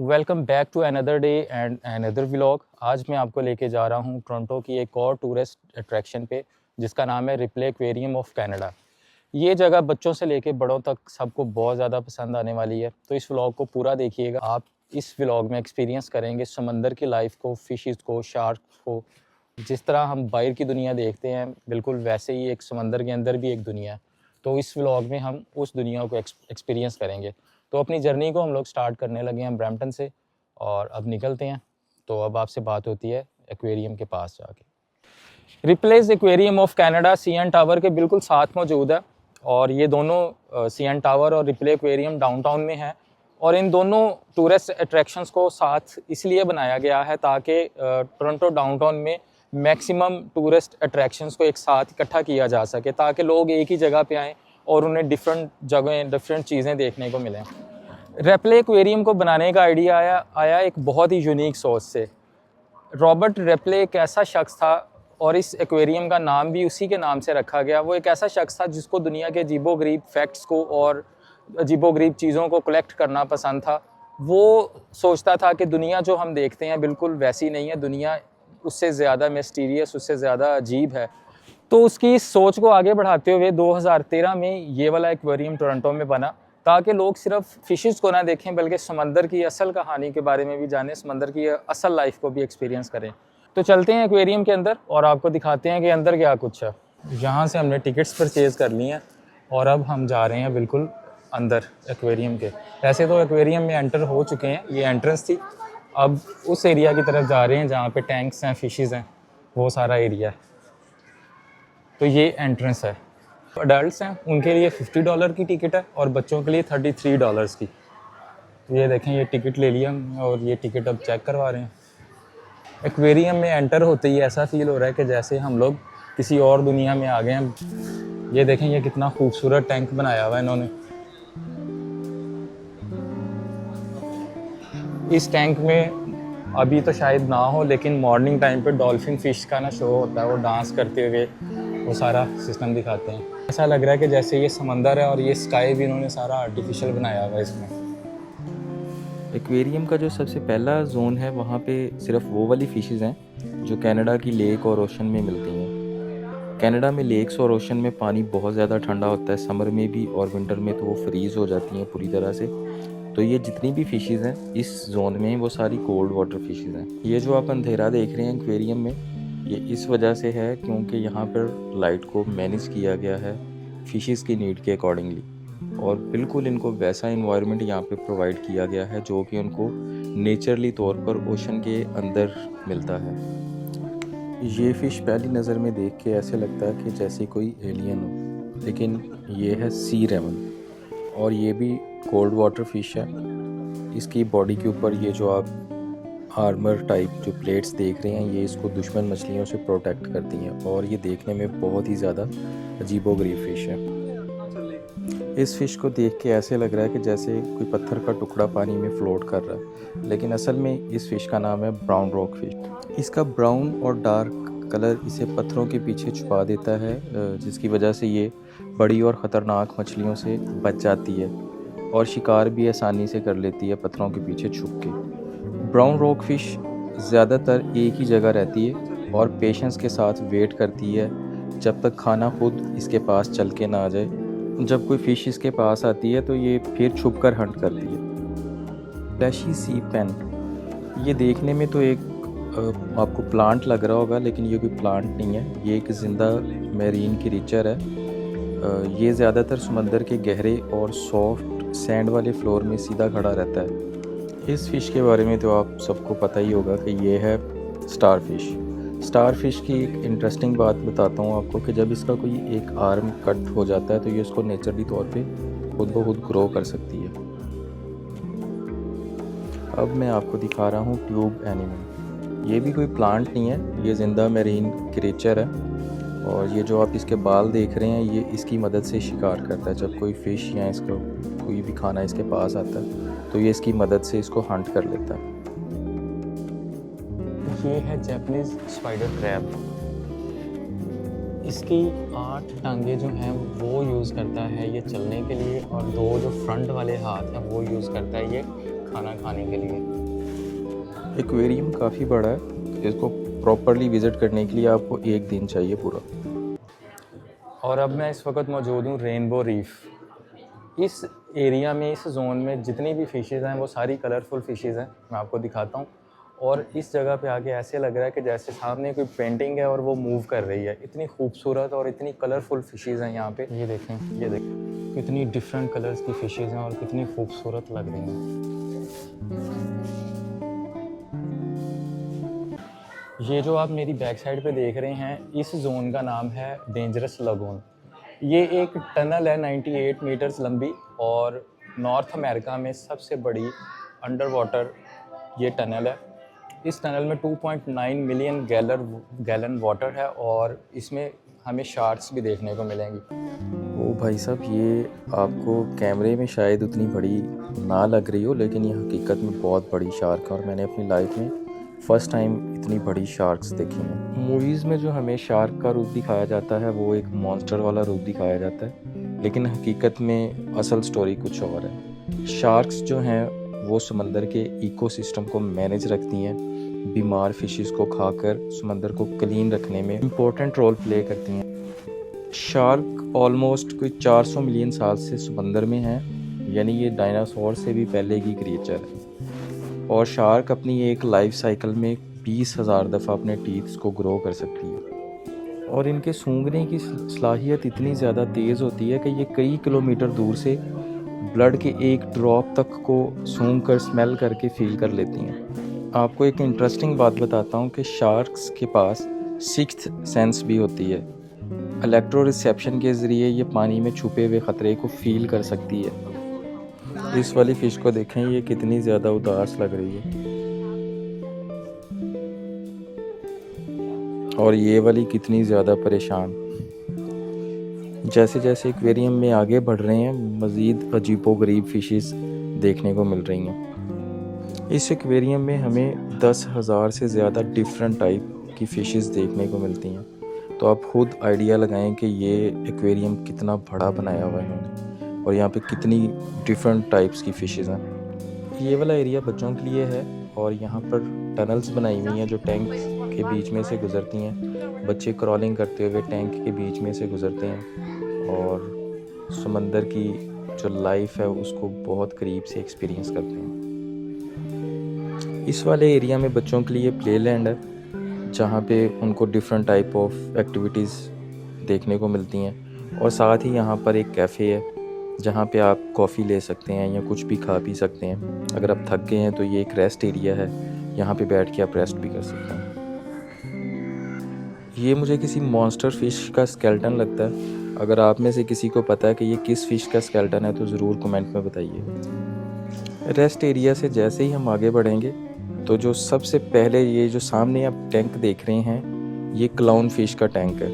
Welcome back to another day and another vlog. आज मैं आपको लेके जा रहा हूँ टोरंटो की एक और टूरिस्ट अट्रैक्शन पे, जिसका नाम है रिप्ले एक्वेरियम ऑफ कनाडा। ये जगह बच्चों से लेके बड़ों तक सबको बहुत ज़्यादा पसंद आने वाली है, तो इस व्लॉग को पूरा देखिएगा। आप इस व्लॉग में एक्सपीरियंस करेंगे समंदर की लाइफ को, फिशेस को, शार्क को। जिस तरह हम बाहर की दुनिया देखते हैं, बिल्कुल वैसे ही एक समंदर के अंदर भी एक दुनिया है। तो इस व्लॉग में हम उस दुनिया को एक्सपीरियंस करेंगे। तो अपनी जर्नी को हम लोग स्टार्ट करने लगे हैं ब्रैम्पटन से, और अब निकलते हैं। तो अब आपसे बात होती है एक्वेरियम के पास जाके। Replace aquarium of Canada CN tower के बिल्कुल साथ मौजूद है, और ये दोनों CN टावर और रिप्ले एक्वेरियम डाउनटाउन में है। और इन दोनों टूरिस्ट अट्रैक्शंस को साथ इसलिए बनाया गया है ताकि टोरंटो डाउनटाउन में मैक्सिमम टूरिस्ट अट्रैक्शंस को एक साथ इकट्ठा किया जा सके, ताकि लोग एक ही जगह पे आएँ और उन्हें डिफरेंट जगहें, डिफरेंट चीज़ें देखने को मिलें। रेप्ले एक्वेरियम को बनाने का आइडिया आया एक बहुत ही यूनिक सोच से। रॉबर्ट रेप्ले एक ऐसा शख्स था, और इस एक्वेरियम का नाम भी उसी के नाम से रखा गया। वो एक ऐसा शख्स था जिसको दुनिया के अजीबोगरीब फैक्ट्स को और अजीबोगरीब चीज़ों को कलेक्ट करना पसंद था। वो सोचता था कि दुनिया जो हम देखते हैं बिल्कुल वैसी नहीं है, दुनिया उससे ज़्यादा मिस्टीरियस, उससे ज़्यादा अजीब है। तो उसकी इस सोच को आगे बढ़ाते हुए 2013 में ये वाला एक्वेरियम टोरंटो में बना, ताकि लोग सिर्फ फिशेस को ना देखें बल्कि समंदर की असल कहानी के बारे में भी जानें, समंदर की असल लाइफ को भी एक्सपीरियंस करें। तो चलते हैं एक्वेरियम के अंदर और आपको दिखाते हैं कि अंदर क्या कुछ है। यहाँ से हमने टिकट्स परचेज़ कर ली हैं और अब हम जा रहे हैं बिल्कुल अंदर एक्वेरियम के। ऐसे तो एक्वेरियम में एंटर हो चुके हैं, ये एंट्रेंस थी। अब उस एरिया की तरफ जा रहे हैं जहाँ पे टैंक्स हैं, फिशेस हैं, वो सारा एरिया है। तो ये एंट्रेंस है। अडल्ट्स हैं उनके लिए $50 की टिकट है और बच्चों के लिए $33 की। तो ये देखें, ये टिकट ले लिया और ये टिकट अब चेक करवा रहे हैं। एक्वेरियम में एंटर होते ही ऐसा फील हो रहा है कि जैसे हम लोग किसी और दुनिया में आ गए हैं। ये देखें, ये कितना खूबसूरत टैंक बनाया हुआ है इन्होंने। इस टैंक में अभी तो शायद ना हो, लेकिन मॉर्निंग टाइम पे डॉल्फिन फिश का ना शो होता है, वो डांस करते हुए वो सारा सिस्टम दिखाते हैं। ऐसा लग रहा है कि जैसे ये समंदर है और ये स्काई भी इन्होंने सारा आर्टिफिशियल बनाया हुआ है इसमें। एक्वेरियम का जो सबसे पहला जोन है, वहाँ पे सिर्फ वो वाली फिशेस हैं जो कनाडा की लेक और ओशन में मिलती हैं। कनाडा में लेक्स और ओशन में पानी बहुत ज़्यादा ठंडा होता है, समर में भी और विंटर में तो वो फ्रीज़ हो जाती हैं पूरी तरह से। तो ये जितनी भी फिशेस हैं इस जोन में, वो सारी कोल्ड वाटर फिशेस हैं। ये जो आप अंधेरा देख रहे हैं एक्वेरियम में, ये इस वजह से है क्योंकि यहाँ पर लाइट को मैनेज किया गया है फिशेस की नीड के अकॉर्डिंगली, और बिल्कुल इनको वैसा इन्वायरमेंट यहाँ पे प्रोवाइड किया गया है जो कि उनको नेचुरली तौर पर ओशन के अंदर मिलता है। ये फ़िश पहली नज़र में देख के ऐसे लगता है कि जैसे कोई एलियन हो, लेकिन ये है सी रेमन, और ये भी कोल्ड वाटर फिश है। इसकी बॉडी के ऊपर ये जो आप आर्मर टाइप जो प्लेट्स देख रहे हैं, ये इसको दुश्मन मछलियों से प्रोटेक्ट करती हैं, और ये देखने में बहुत ही ज़्यादा अजीबोगरीब फ़िश है। इस फ़िश को देख के ऐसे लग रहा है कि जैसे कोई पत्थर का टुकड़ा पानी में फ्लोट कर रहा है, लेकिन असल में इस फ़िश का नाम है ब्राउन रॉक फिश। इसका ब्राउन और डार्क कलर इसे पत्थरों के पीछे छुपा देता है, जिसकी वजह से ये बड़ी और ख़तरनाक मछलियों से बच जाती है और शिकार भी आसानी से कर लेती है पत्थरों के पीछे छुप के। ब्राउन रॉक फिश ज़्यादातर एक ही जगह रहती है और पेशेंस के साथ वेट करती है जब तक खाना खुद इसके पास चल के ना आ जाए। जब कोई फ़िश इसके पास आती है तो ये फिर छुप कर हंट करती है। फ्लैशी सी पेन, ये देखने में तो एक आपको प्लांट लग रहा होगा, लेकिन ये कोई प्लांट नहीं है, ये एक ज़िंदा मैरीन क्रीचर है। ये ज़्यादातर समंदर के गहरे और सॉफ्ट सैंड वाले फ्लोर में सीधा खड़ा रहता है। इस फ़िश के बारे में तो आप सबको पता ही होगा कि ये है स्टार फिश। स्टार फिश की एक इंटरेस्टिंग बात बताता हूँ आपको कि जब इसका कोई एक आर्म कट हो जाता है तो ये उसको नेचुरली तौर पे खुद ब खुद ग्रो कर सकती है। अब मैं आपको दिखा रहा हूँ ट्यूब एनिमल। ये भी कोई प्लांट नहीं है, ये ज़िंदा मैरीन क्रीचर है, और ये जो आप इसके बाल देख रहे हैं ये इसकी मदद से शिकार करता है। जब कोई फ़िश या इसका कोई भी खाना इसके पास आता है तो ये इसकी मदद से इसको हंट कर लेता है। ये है जैपनीज़ स्पाइडर क्रैब। इसकी 8 टांगें जो हैं वो यूज़ करता है ये चलने के लिए, और 2 जो फ्रंट वाले हाथ हैं वो यूज़ करता है ये खाना खाने के लिए। एक्वेरियम काफ़ी बड़ा है, इसको प्रॉपरली विज़िट करने के लिए आपको 1 दिन चाहिए पूरा। और अब मैं इस वक्त मौजूद हूँ रेनबो रीफ। इस एरिया में, इस जोन में जितनी भी फ़िशेज़ हैं वो सारी कलरफुल फ़िशेज़ हैं। मैं आपको दिखाता हूँ। और इस जगह पे आके ऐसे लग रहा है कि जैसे सामने कोई पेंटिंग है और वो मूव कर रही है। इतनी खूबसूरत और इतनी कलरफुल फ़िशेज़ हैं यहाँ पे। ये देखें, ये देखें कितनी डिफरेंट कलर्स की फ़िशेज़ हैं और कितनी खूबसूरत लग रही हैं। ये जो आप मेरी बैक साइड पे देख रहे हैं, इस जोन का नाम है डेंजरस लगून। ये एक टनल है 98 मीटर्स लंबी और नॉर्थ अमेरिका में सबसे बड़ी अंडर वाटर ये टनल है। इस टनल में 2.9 मिलियन गैलन वाटर है और इसमें हमें शार्क्स भी देखने को मिलेंगी। ओ भाई साहब, ये आपको कैमरे में शायद उतनी बड़ी ना लग रही हो, लेकिन ये हकीकत में बहुत बड़ी शार्क है और मैंने अपनी लाइफ में फ़र्स्ट टाइम इतनी बड़ी शार्क्स देखी हैं। मूवीज़ में जो हमें शार्क का रूप दिखाया जाता है वो एक मॉन्स्टर वाला रूप दिखाया जाता है, लेकिन हकीकत में असल स्टोरी कुछ और है। शार्क्स जो हैं वो समंदर के इकोसिस्टम को मैनेज रखती हैं, बीमार फिशेस को खाकर समंदर को क्लीन रखने में इम्पोर्टेंट रोल प्ले करती हैं। शार्क ऑलमोस्ट कोई 400 मिलियन साल से समंदर में है, यानी ये डायनासोर से भी पहले की क्रिएचर है। और शार्क अपनी एक लाइफ साइकिल में 20,000 दफ़ा अपने टीथ्स को ग्रो कर सकती है और इनके सूंघने की सलाहियत इतनी ज़्यादा तेज़ होती है कि ये कई किलोमीटर दूर से ब्लड के एक ड्रॉप तक को सूंघ कर स्मेल करके फील कर लेती हैं। आपको एक इंटरेस्टिंग बात बताता हूँ कि शार्क्स के पास सिक्स्थ सेंस भी होती है। इलेक्ट्रो रिसेप्शन के ज़रिए ये पानी में छुपे हुए ख़तरे को फील कर सकती है। इस वाली फ़िश को देखें, ये कितनी ज़्यादा उदास लग रही है और ये वाली कितनी ज़्यादा परेशान। जैसे जैसे एक्वेरियम में आगे बढ़ रहे हैं, मज़ीद अजीबोगरीब फ़िशेस देखने को मिल रही हैं। इस एक्वेरियम में हमें 10,000 से ज़्यादा डिफरेंट टाइप की फ़िशेस देखने को मिलती हैं। तो आप खुद आइडिया लगाएं कि ये एक्वेरियम कितना बड़ा बनाया हुआ है इन्होंने और यहाँ पे कितनी डिफरेंट टाइप्स की फ़िशेस हैं। ये वाला एरिया बच्चों के लिए है और यहाँ पर टनल्स बनाई हुई हैं जो टैंक के बीच में से गुज़रती हैं। बच्चे क्रॉलिंग करते हुए टैंक के बीच में से गुज़रते हैं और समंदर की जो लाइफ है उसको बहुत करीब से एक्सपीरियंस करते हैं। इस वाले एरिया में बच्चों के लिए प्ले लैंड है जहाँ पे उनको डिफरेंट टाइप ऑफ एक्टिविटीज़ देखने को मिलती हैं और साथ ही यहाँ पर एक कैफ़े है जहाँ पे आप कॉफ़ी ले सकते हैं या कुछ भी खा पी सकते हैं। अगर आप थक गए हैं तो ये एक रेस्ट एरिया है, यहाँ पे बैठ के आप रेस्ट भी कर सकते हैं। ये मुझे किसी मॉन्स्टर फ़िश का स्केलेटन लगता है। अगर आप में से किसी को पता है कि ये किस फ़िश का स्केलेटन है तो ज़रूर कमेंट में बताइए। रेस्ट एरिया से जैसे ही हम आगे बढ़ेंगे तो जो सबसे पहले ये जो सामने आप टैंक देख रहे हैं, ये क्लाउन फ़िश का टैंक है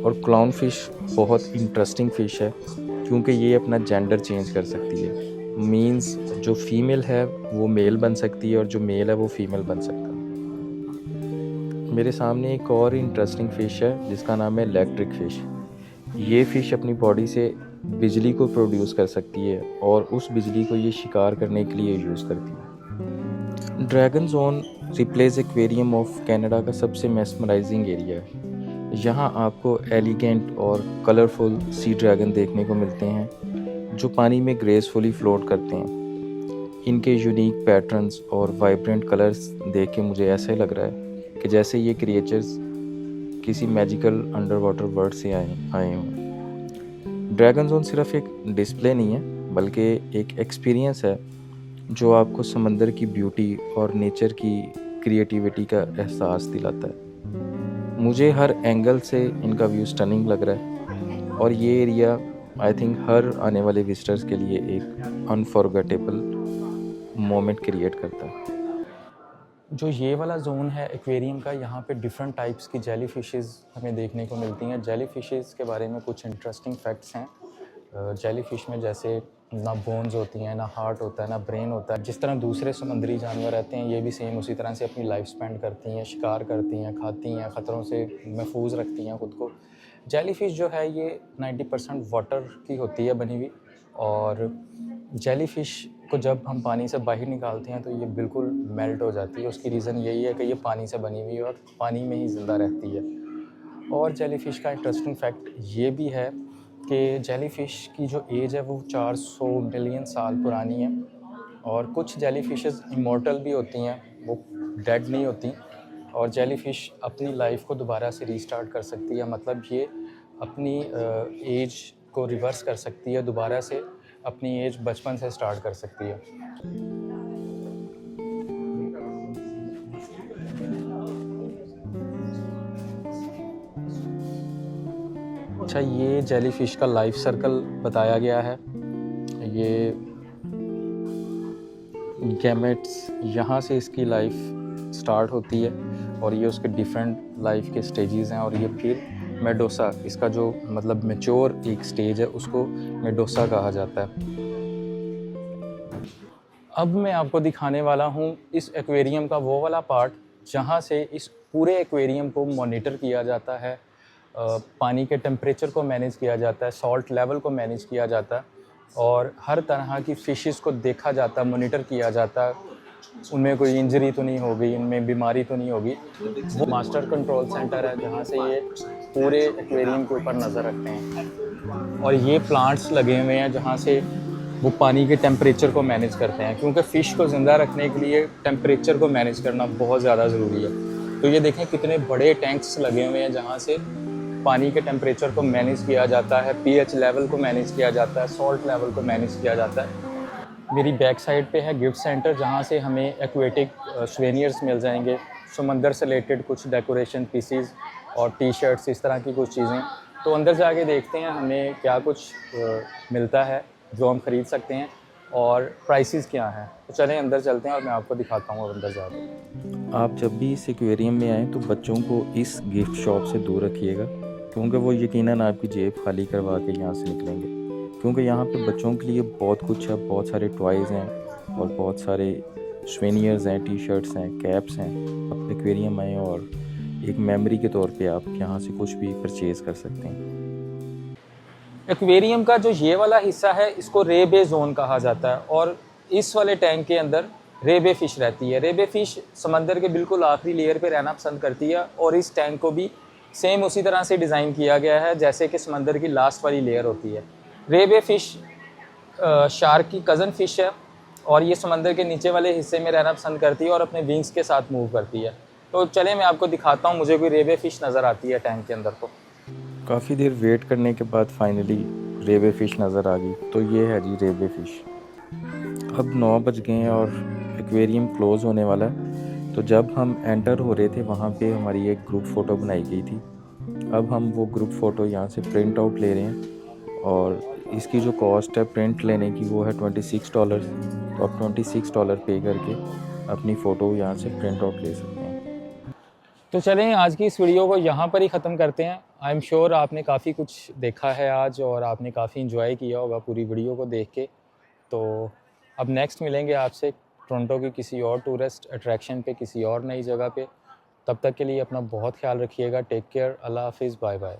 और क्लाउन फ़िश बहुत इंटरेस्टिंग फ़िश है क्योंकि ये अपना जेंडर चेंज कर सकती है। मींस जो फीमेल है वो मेल बन सकती है और जो मेल है वो फीमेल बन सकता है। मेरे सामने एक और इंटरेस्टिंग फ़िश है जिसका नाम है इलेक्ट्रिक फ़िश। ये फ़िश अपनी बॉडी से बिजली को प्रोड्यूस कर सकती है और उस बिजली को ये शिकार करने के लिए यूज़ करती है। Dragon zone replace aquarium of Canada का सबसे मेस्मराइजिंग एरिया है। यहाँ आपको एलिगेंट और कलरफुल सी ड्रैगन देखने को मिलते हैं जो पानी में ग्रेसफुली फ्लोट करते हैं। इनके यूनिक पैटर्न्स और वाइब्रेंट कलर्स देख के मुझे ऐसा ही लग रहा है कि जैसे ये क्रिएचर्स किसी मैजिकल अंडर वाटर वर्ल्ड से आए हों। ड्रैगन जोन सिर्फ एक डिस्प्ले नहीं है बल्कि एक एक्सपीरियंस है जो आपको समंदर की ब्यूटी और नेचर की क्रिएटिविटी का एहसास दिलाता है। मुझे हर एंगल से इनका व्यू स्टनिंग लग रहा है और ये एरिया आई थिंक हर आने वाले विजिटर्स के लिए एक अनफॉरगेटेबल मोमेंट क्रिएट करता है। जो ये वाला जोन है एक्वेरियम का, यहाँ पे डिफरेंट टाइप्स की जेली फिशेज़ हमें देखने को मिलती हैं। जेली फिशेज़ के बारे में कुछ इंटरेस्टिंग फैक्ट्स हैं। जेली फिश में जैसे ना बोन्स होती हैं, ना हार्ट होता है, ना ब्रेन होता है। जिस तरह दूसरे समुद्री जानवर रहते हैं, ये भी सेम उसी तरह से अपनी लाइफ स्पेंड करती हैं, शिकार करती हैं, खाती हैं, ख़तरों से महफूज रखती हैं ख़ुद को। जेली फिश जो है ये 90% वाटर की होती है बनी हुई और जेली फिश को जब हम पानी से बाहर निकालते हैं तो ये बिल्कुल मेल्ट हो जाती है। उसकी रीज़न यही है कि ये पानी से बनी हुई है और पानी में ही ज़िंदा रहती है। और जेलीफ़िश का इंटरेस्टिंग फैक्ट ये भी है कि जेलीफ़िश की जो एज है वो 400 मिलियन साल पुरानी है। और कुछ जेलीफ़िशेस इमॉर्टल भी होती हैं, वो डेड नहीं होती। और जेलीफ़िश अपनी लाइफ को दोबारा से रीस्टार्ट कर सकती है, मतलब ये अपनी एज को रिवर्स कर सकती है, दोबारा से अपनी एज बचपन से स्टार्ट कर सकती है। अच्छा, ये जेलीफ़िश का लाइफ सर्कल बताया गया है। ये गैमेट्स, यहाँ से इसकी लाइफ स्टार्ट होती है और ये उसके डिफरेंट लाइफ के स्टेजेस हैं। और ये फिर मेडोसा, इसका जो मतलब मैच्योर एक स्टेज है, उसको मेडोसा कहा जाता है। अब मैं आपको दिखाने वाला हूँ इस एक्वेरियम का वो वाला पार्ट जहाँ से इस पूरे एक्वेरियम को मॉनिटर किया जाता है, पानी के टेम्परेचर को मैनेज किया जाता है, सॉल्ट लेवल को मैनेज किया जाता है और हर तरह की फ़िशेस को देखा जाता है, मॉनिटर किया जाता है, उनमें कोई इंजरी तो नहीं होगी, इनमें बीमारी तो नहीं होगी। वो मास्टर कंट्रोल सेंटर है जहाँ से ये पूरे एक्वेरियम के ऊपर नज़र रखते हैं। और ये प्लांट्स लगे हुए हैं जहाँ से वो पानी के टेम्परेचर को मैनेज करते हैं, क्योंकि फ़िश को ज़िंदा रखने के लिए टेम्परेचर को मैनेज करना बहुत ज़्यादा ज़रूरी है। तो ये देखें कितने बड़े टैंक्स लगे हुए हैं जहाँ से पानी के टेम्परेचर को मैनेज किया जाता है, पीएच लेवल को मैनेज किया जाता है, सॉल्ट लेवल को मैनेज किया जाता है। मेरी बैक साइड पे है गिफ्ट सेंटर जहाँ से हमें एक्वेटिक सोवेनियर्स मिल जाएंगे, समंदर से रिलेटेड कुछ डेकोरेशन पीसीज और टी शर्ट्स, इस तरह की कुछ चीज़ें। तो अंदर जाके देखते हैं हमें क्या कुछ मिलता है जो हम ख़रीद सकते हैं और प्राइसेस क्या हैं। तो चलें अंदर चलते हैं और मैं आपको दिखाता हूँ अंदर जाकर। आप जब भी इस एक्वेरियम में आएँ तो बच्चों को इस गिफ्ट शॉप से दूर रखिएगा, क्योंकि वो यकीनन आपकी जेब खाली करवा के यहाँ से निकलेंगे। क्योंकि यहाँ पे बच्चों के लिए बहुत कुछ है, बहुत सारे टॉयज़ हैं और बहुत सारे सोवेनियर्स हैं, टी शर्ट्स हैं, कैप्स हैं। आप एक्वेरियम आएँ और एक मेमोरी के तौर पे आप यहाँ से कुछ भी परचेज़ कर सकते हैं। एक्वेरियम का जो ये वाला हिस्सा है इसको रेबे जोन कहा जाता है और इस वाले टैंक के अंदर रेबे फ़िश रहती है। रेबे फ़िश समंदर के बिल्कुल आखिरी लेयर पे रहना पसंद करती है और इस टैंक को भी सेम उसी तरह से डिज़ाइन किया गया है जैसे कि समंदर की लास्ट वाली लेयर होती है। रेबे फ़िश शार्क की कज़न फ़िश है और ये समंदर के नीचे वाले हिस्से में रहना पसंद करती है और अपने विंग्स के साथ मूव करती है। तो चले मैं आपको दिखाता हूँ, मुझे कोई रेबे फ़िश नज़र आती है टैंक के अंदर। तो काफ़ी देर वेट करने के बाद फाइनली रेबे फ़िश नज़र आ गई। तो ये है जी रेबे फ़िश। अब 9 बज गए हैं और एक्वेरियम क्लोज़ होने वाला है। तो जब हम एंटर हो रहे थे वहाँ पे हमारी एक ग्रुप फ़ोटो बनाई गई थी। अब हम वो ग्रुप फ़ोटो यहाँ से प्रिंट आउट ले रहे हैं और इसकी जो कॉस्ट है प्रिंट लेने की वो है $26। तो आप $26 पे करके अपनी फ़ोटो यहाँ से प्रिंट आउट ले सकते हैं। तो चलें आज की इस वीडियो को यहाँ पर ही ख़त्म करते हैं। आई एम श्योर आपने काफ़ी कुछ देखा है आज और आपने काफ़ी इन्जॉय किया होगा पूरी वीडियो को देख के। तो अब नेक्स्ट मिलेंगे आपसे टोरंटो की किसी और टूरिस्ट अट्रैक्शन पे, किसी और नई जगह पे। तब तक के लिए अपना बहुत ख्याल रखिएगा। टेक केयर, अल्लाह हाफिज़, बाय बाय।